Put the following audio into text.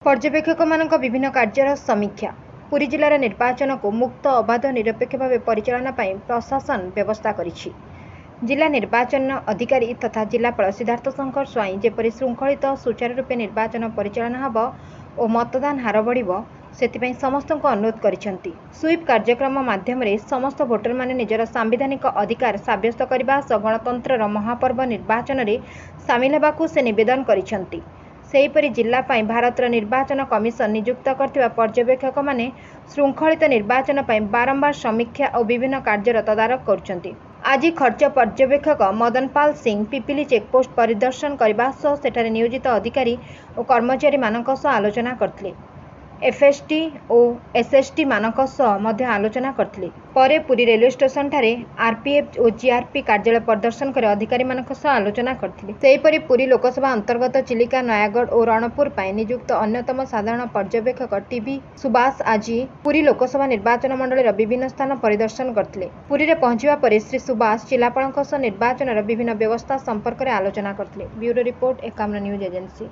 पर्यवेक्षक विभिन्न कार्यर समीक्षा पुरी जिलार निर्वाचन को मुक्त अबाध निरपेक्ष भाव परिचालना प्रशासन व्यवस्था करिछि। जिला निर्वाचन अधिकारी तथा जिलापाल सिद्धार्थ शंकर स्वाई जेपरी श्रृंखलित सुचारू रूपे निर्वाचन परिचालना हब और मतदान हार बढ़िबो सेतिपई समस्त अनुरोध करिसेंती। स्वीप कार्यक्रम माध्यम समस्त भोटर माने निजर सांविधानिक अधिकार साब्यस्त करबा सह गणतंत्र महापर्व निर्वाचन में सामिल होगाकू से निवेदन करिसेंती। सेहीपरि जिला पाई भारत निर्वाचन कमिशन नियुक्त करथिबा पर्यवेक्षक माने श्रृंखलित निर्वाचन पाई बारंबार समीक्षा और विभिन्न कार्यर तदारख करुछंती। आज खर्च पर्यवेक्षक मदनपाल सिंह पिपिली चेकपोस्ट परिदर्शन करबा सह सेठारे नियोजित अधिकारी और कर्मचारी मानक सह आलोचना करथिले। एफएसटी और एसएसटी मानक सह मध्य आलोचना करथिले। परे पुरी रेलवे स्टेशन ठारे आरपीएफ और जीआरपी कार्यालय प्रदर्शन कर अधिकारी मानक सह आलोचना करथिले। सेहीपरि पुरी लोकसभा अंतर्गत चिलिका नयागढ़ और रणपुर पाई नियुक्त अन्यतम साधारण पर्यवेक्षक टीवी सुभाष आज पुरी लोकसभा निर्वाचन मंडल विभिन्न स्थान परिदर्शन करथिले। पुरी रे पहुंचवा परे श्री सुभाष जिलापालक सह निर्वाचन विभिन्न व्यवस्था संपर्क में आलोचना करथिले। Bureau report 51 news agency.